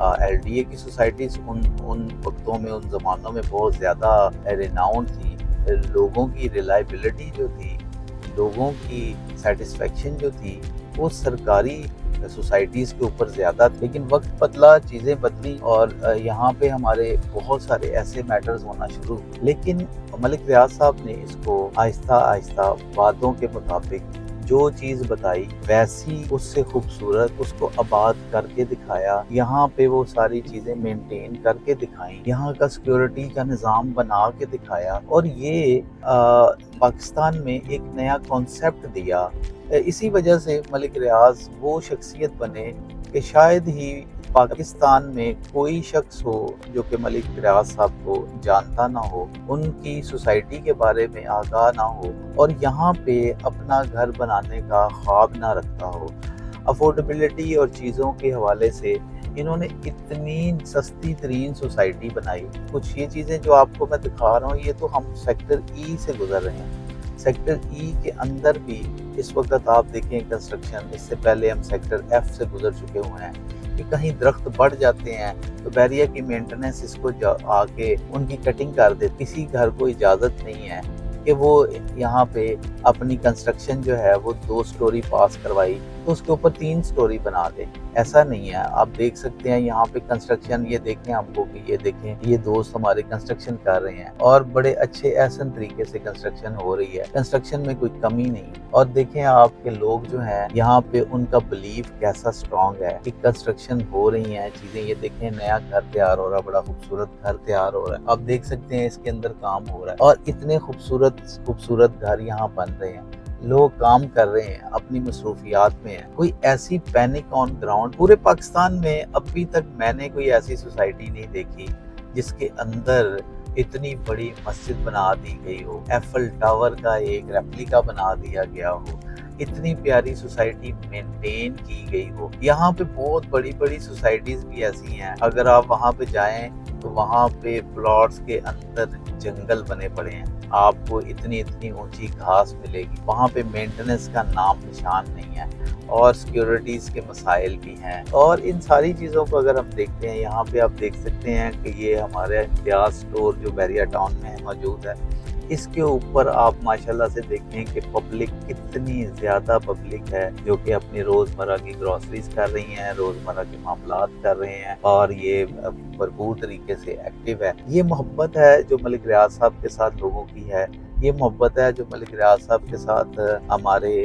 LDA کی societies ان وقتوں میں، ان زمانوں میں بہت زیادہ ریناؤنڈ تھی. لوگوں کی ریلائبلٹی جو تھی، لوگوں کی سیٹسفیکشن جو تھی وہ سرکاری سوسائٹیز کے اوپر زیادہ تھی. لیکن وقت بدلا، چیزیں بدلی، اور یہاں پہ ہمارے بہت سارے ایسے میٹرز ہونا شروع. لیکن ملک ریاض صاحب نے اس کو آہستہ آہستہ وعدوں کے مطابق جو چیز بتائی ویسی اس سے خوبصورت اس کو آباد کر کے دکھایا. یہاں پہ وہ ساری چیزیں مینٹین کر کے دکھائیں، یہاں کا سیکیورٹی کا نظام بنا کے دکھایا، اور یہ پاکستان میں ایک نیا کانسیپٹ دیا. اسی وجہ سے ملک ریاض وہ شخصیت بنے کہ شاید ہی پاکستان میں کوئی شخص ہو جو کہ ملک ریاض صاحب کو جانتا نہ ہو، ان کی سوسائٹی کے بارے میں آگاہ نہ ہو، اور یہاں پہ اپنا گھر بنانے کا خواب نہ رکھتا ہو. افورڈیبلٹی اور چیزوں کے حوالے سے انہوں نے اتنی سستی ترین سوسائٹی بنائی. کچھ یہ چیزیں جو آپ کو میں دکھا رہا ہوں، یہ تو ہم سیکٹر ای سے گزر رہے ہیں. سیکٹر ای کے اندر بھی اس وقت آپ دیکھیں کنسٹرکشن، اس سے پہلے ہم سیکٹر ایف سے گزر چکے ہوئے ہیں کہ کہیں درخت بڑھ جاتے ہیں تو بیریا کی مینٹننس اس کو آ کے ان کی کٹنگ کر دے. کسی گھر کو اجازت نہیں ہے کہ وہ یہاں پہ اپنی کنسٹرکشن جو ہے وہ 2 سٹوری پاس کروائی تو اس کے اوپر 3 سٹوری بنا دے. ایسا نہیں ہے. آپ دیکھ سکتے ہیں یہاں پہ کنسٹرکشن، یہ دیکھیں ہم کو کہ یہ دیکھیں یہ دوست ہمارے کنسٹرکشن کر رہے ہیں اور بڑے اچھے احسن طریقے سے کنسٹرکشن ہو رہی ہے. کنسٹرکشن میں کوئی کمی نہیں. اور دیکھیں آپ کے لوگ جو ہیں یہاں پہ ان کا بلیف کیسا سٹرونگ ہے کہ کنسٹرکشن ہو رہی ہیں چیزیں. یہ دیکھیں نیا گھر تیار ہو رہا ہے، بڑا خوبصورت گھر تیار ہو رہا ہے. آپ دیکھ سکتے ہیں اس کے اندر کام ہو رہا ہے اور اتنے خوبصورت گھر یہاں بن رہے ہیں. لوگ کام کر رہے ہیں، اپنی مصروفیات میں ہیں. کوئی ایسی پینک آن گراؤنڈ پورے پاکستان میں ابھی تک میں نے کوئی ایسی سوسائٹی نہیں دیکھی جس کے اندر اتنی بڑی مسجد بنا دی گئی ہو، ایفل ٹاور کا ایک ریپلیکا بنا دیا گیا ہو، اتنی پیاری سوسائٹی مینٹین کی گئی ہو. یہاں پہ بہت بڑی بڑی سوسائٹیز بھی ایسی ہیں، اگر آپ وہاں پہ جائیں تو وہاں پہ پلاٹس کے اندر جنگل بنے پڑے ہیں. آپ کو اتنی اونچی گھاس ملے گی. وہاں پہ مینٹننس کا نام نشان نہیں ہے اور سیکیورٹیز کے مسائل بھی ہیں. اور ان ساری چیزوں کو اگر ہم دیکھتے ہیں، یہاں پہ آپ دیکھ سکتے ہیں کہ یہ ہمارے امتیاز سٹور جو بیریا ٹاؤن میں موجود ہے، اس کے اوپر آپ ماشاءاللہ سے دیکھیں کہ پبلک کتنی زیادہ پبلک ہے جو کہ اپنی روزمرہ کی گروسریز کر رہی ہیں، روزمرہ کے معاملات کر رہے ہیں، اور یہ بھرپور طریقے سے ایکٹیو ہے. یہ محبت ہے جو ملک ریاض صاحب کے ساتھ لوگوں کی ہے. یہ محبت ہے جو ملک ریاض صاحب کے ساتھ ہمارے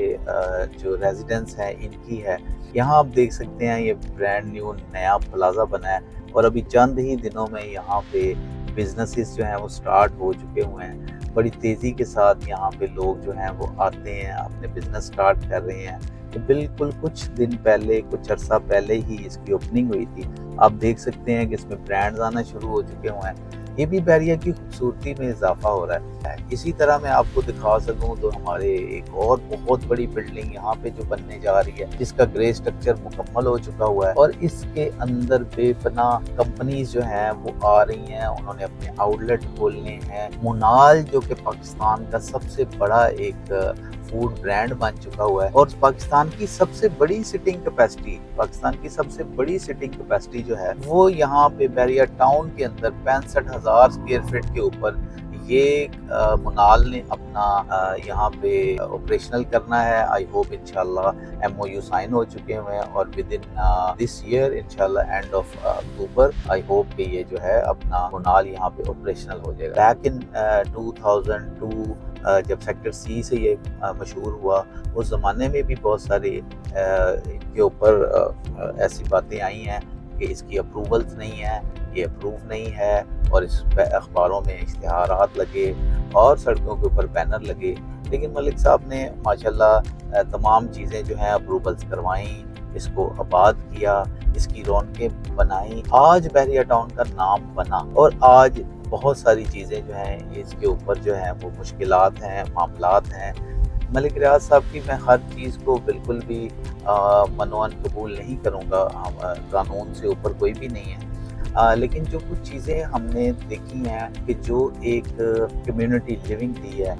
جو ریزیڈنٹس ہیں ان کی ہے. یہاں آپ دیکھ سکتے ہیں یہ برانڈ نیو نیا پلازا بنا ہے اور ابھی چند ہی دنوں میں یہاں پہ بزنسز جو ہیں وہ سٹارٹ ہو چکے ہوئے ہیں. بڑی تیزی کے ساتھ یہاں پہ لوگ جو ہیں وہ آتے ہیں، اپنے بزنس سٹارٹ کر رہے ہیں. تو بالکل کچھ دن پہلے، کچھ عرصہ پہلے ہی اس کی اوپننگ ہوئی تھی. آپ دیکھ سکتے ہیں کہ اس میں برانڈز آنا شروع ہو چکے ہوئے ہیں. یہ بھی بیریا کی خوبصورتی میں اضافہ ہو رہا ہے. اسی طرح میں آپ کو دکھا سکوں تو ہمارے ایک اور بہت بڑی بلڈنگ یہاں پہ جو بننے جا رہی ہے، جس کا گرے سٹرکچر مکمل ہو چکا ہوا ہے، اور اس کے اندر بے پناہ کمپنیز جو ہیں وہ آ رہی ہیں. انہوں نے اپنے آؤٹ لیٹ کھولنے ہیں. مونال جو کہ پاکستان کا سب سے بڑا ایک فوڈ برانڈ بن چکا ہوا ہے، اور پاکستان کی سب سے بڑی سٹنگ کیپیسٹی جو ہے وہ یہاں پہ بیریا ٹاؤن کے اندر 65,000 اسکوائر فٹ کے اوپر یہ منال نے اپنا یہاں پہ آپریشنل کرنا ہے. آئی ہوپ انشاءاللہ MOU سائن ہو چکے ہوئے ہیں اور ود ان دس ایئر انشاءاللہ and of October I hope کہ یہ جو ہے اپنا منال یہاں پہ آپریشنل ہو جائے گا. بیک ان 2002 جب سیکٹر سی سے یہ مشہور ہوا، اس زمانے میں بھی بہت ساری ان کے اوپر ایسی باتیں آئی ہیں کہ اس کی اپروولز نہیں ہیں، یہ اپروو نہیں ہے، اور اس پہ اخباروں میں اشتہارات لگے اور سڑکوں کے اوپر بینر لگے. لیکن ملک صاحب نے ماشاءاللہ تمام چیزیں جو ہیں اپروولز کروائیں، اس کو آباد کیا، اس کی رونقیں بنائیں. آج بیریا ٹاؤن کا نام بنا، اور آج بہت ساری چیزیں جو ہیں اس کے اوپر جو ہیں وہ مشکلات ہیں، معاملات ہیں. ملک ریاض صاحب کی میں ہر چیز کو بالکل بھی منوان قبول نہیں کروں گا. قانون سے اوپر کوئی بھی نہیں ہے، لیکن جو کچھ چیزیں ہم نے دیکھی ہیں کہ جو ایک کمیونٹی لیونگ دی ہے،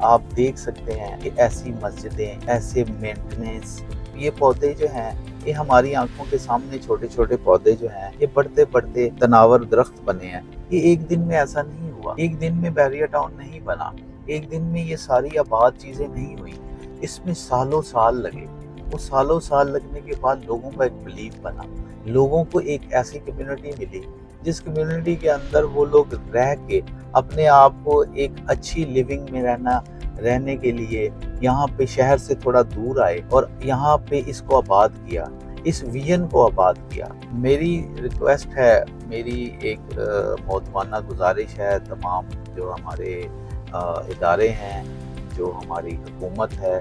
آپ دیکھ سکتے ہیں کہ ایسی مسجدیں، ایسے مینٹننس، یہ پودے جو ہیں یہ ہماری آنکھوں کے سامنے چھوٹے چھوٹے پودے جو ہیں یہ بڑھتے بڑھتے تناور درخت بنے ہیں. یہ ایک دن میں ایسا نہیں ہوا، ایک دن میں بیریا ٹاؤن نہیں بنا، ایک دن میں یہ ساری آباد چیزیں نہیں ہوئی. اس میں سالوں سال لگے. وہ سالوں سال لگنے کے بعد لوگوں کا ایک بلیف بنا، لوگوں کو ایک ایسی کمیونٹی ملی جس کمیونٹی کے اندر وہ لوگ رہ کے اپنے آپ کو ایک اچھی لیونگ میں رہنے کے لیے یہاں پہ شہر سے تھوڑا دور آئے اور یہاں پہ اس کو آباد کیا، اس ویژن کو آباد کیا. میری ریکویسٹ ہے، میری ایک محترمانہ گزارش ہے تمام جو ہمارے ادارے ہیں، جو ہماری حکومت ہے،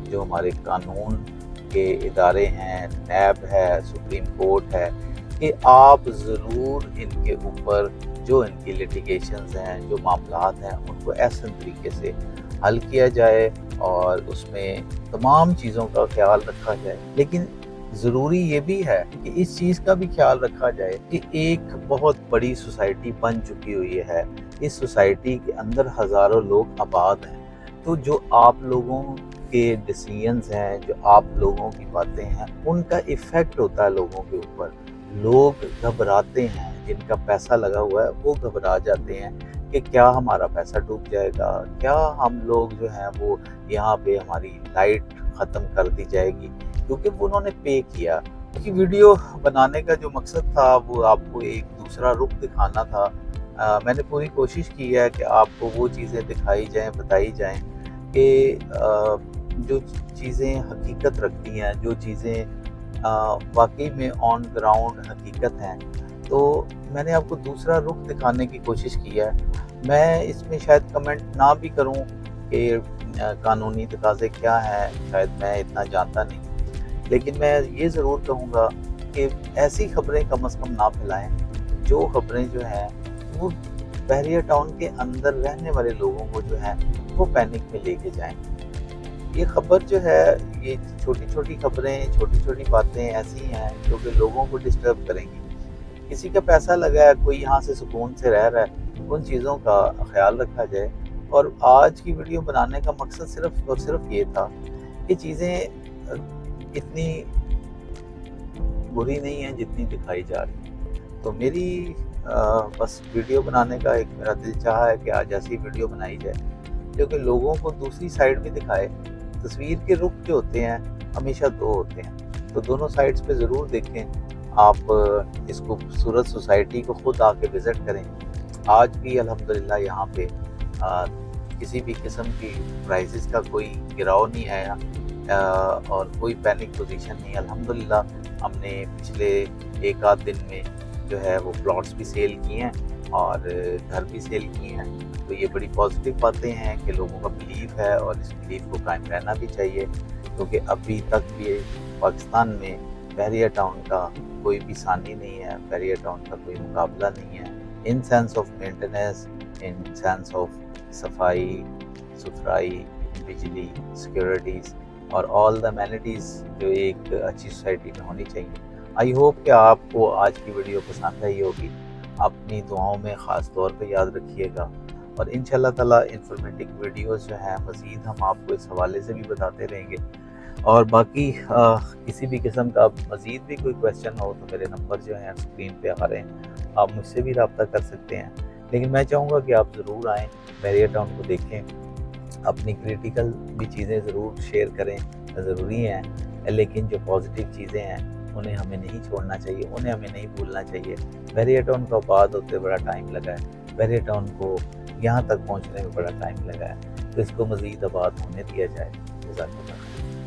جو ہمارے قانون کے ادارے ہیں، نیب ہے، سپریم کورٹ ہے، کہ آپ ضرور ان کے اوپر جو ان کی لیٹیگیشنز ہیں، جو معاملات ہیں، ان کو احسن طریقے سے حل کیا جائے اور اس میں تمام چیزوں کا خیال رکھا جائے. لیکن ضروری یہ بھی ہے کہ اس چیز کا بھی خیال رکھا جائے کہ ایک بہت بڑی سوسائٹی بن چکی ہوئی ہے. اس سوسائٹی کے اندر ہزاروں لوگ آباد ہیں. تو جو آپ لوگوں کے ڈیسیژنز ہیں، جو آپ لوگوں کی باتیں ہیں، ان کا ایفیکٹ ہوتا ہے لوگوں کے اوپر. لوگ گھبراتے ہیں، جن کا پیسہ لگا ہوا ہے وہ گھبرا جاتے ہیں کہ کیا ہمارا پیسہ ڈوب جائے گا، کیا ہم لوگ جو ہیں وہ یہاں پہ ہماری لائٹ ختم کر دی جائے گی، کیونکہ انہوں نے پے کیا. کہ ویڈیو بنانے کا جو مقصد تھا وہ آپ کو ایک دوسرا رخ دکھانا تھا. میں نے پوری کوشش کی ہے کہ آپ کو وہ چیزیں دکھائی جائیں، بتائی جائیں کہ جو چیزیں حقیقت رکھتی ہیں، جو چیزیں واقعی میں آن گراؤنڈ حقیقت ہیں. تو میں نے آپ کو دوسرا رخ دکھانے کی کوشش کی ہے. میں اس میں شاید کمنٹ نہ بھی کروں کہ قانونی تقاضے کیا ہیں، شاید میں اتنا جانتا نہیں، لیکن میں یہ ضرور کہوں گا کہ ایسی خبریں کم از کم نہ پھیلائیں جو خبریں جو ہیں وہ بحریہ ٹاؤن کے اندر رہنے والے لوگوں کو جو ہے وہ پینک میں لے کے جائیں. یہ خبر جو ہے، یہ چھوٹی چھوٹی خبریں، چھوٹی چھوٹی باتیں ایسی ہیں جو کہ لوگوں کو ڈسٹرب کریں گی. کسی کا پیسہ لگا ہے، کوئی یہاں سے سکون سے رہ رہا ہے، ان چیزوں کا خیال رکھا جائے. اور آج کی ویڈیو بنانے کا مقصد صرف اور صرف یہ تھا کہ چیزیں اتنی بری نہیں ہیں جتنی دکھائی جا رہی ہیں. تو میری بس ویڈیو بنانے کا ایک میرا دل چاہا ہے کہ آج ایسی ویڈیو بنائی جائے جو کہ لوگوں کو دوسری سائڈ بھی دکھائے. تصویر کے رخ جو ہوتے ہیں ہمیشہ دو ہوتے ہیں، تو دونوں سائڈز پہ ضرور دیکھیں. آپ اس خوبصورت سوسائٹی کو خود آ کے وزٹ کریں. آج بھی الحمدللہ یہاں پہ کسی بھی قسم کی پرائزز کا کوئی گراؤ نہیں آیا اور کوئی پینک پوزیشن نہیں. الحمدللہ ہم نے پچھلے ایک آدھ دن میں جو ہے وہ پلاٹس بھی سیل کیے ہیں اور گھر بھی سیل کیے ہیں. تو یہ بڑی پازیٹیو باتیں ہیں کہ لوگوں کا بلیف ہے اور اس بلیف کو قائم رہنا بھی چاہیے، کیونکہ ابھی تک بھی پاکستان میں بحریہ ٹاؤن کا کوئی بھی ثانی نہیں ہے، بحریہ ٹاؤن کا کوئی مقابلہ نہیں ہے in sense of maintenance, in sense of صفائی ستھرائی، بجلی، سیکورٹیز اور آل دا امینٹیز جو ایک اچھی سوسائٹی میں ہونی چاہیے. آئی ہوپ کہ آپ کو آج کی ویڈیو پسند آئی ہوگی. اپنی دعاؤں میں خاص طور پہ یاد رکھیے گا، اور انشاءاللہ تعالیٰ انفارمیٹک ویڈیوز جو ہیں مزید ہم آپ کو اس حوالے سے بھی بتاتے رہیں گے. اور باقی کسی بھی قسم کا مزید بھی کوئی کویسچن ہو تو میرے نمبر جو ہیں اسکرین پہ آ رہے ہیں، آپ مجھ سے بھی رابطہ کر سکتے ہیں. لیکن میں چاہوں گا کہ آپ ضرور آئیں، بحریہ ٹاؤن کو دیکھیں، اپنی کریٹیکل بھی چیزیں ضرور شیئر کریں، ضروری ہیں، لیکن جو پازیٹیو چیزیں ہیں انہیں ہمیں نہیں چھوڑنا چاہیے، انہیں ہمیں نہیں بھولنا چاہیے. بحریہ ٹاؤن کو آباد ہوتے بڑا ٹائم لگا ہے، بحریہ ٹاؤن کو یہاں تک پہنچنے میں بڑا ٹائم لگا ہے، تو اس کو مزید آباد ہونے دیا جائے. جزاک اللہ خیر.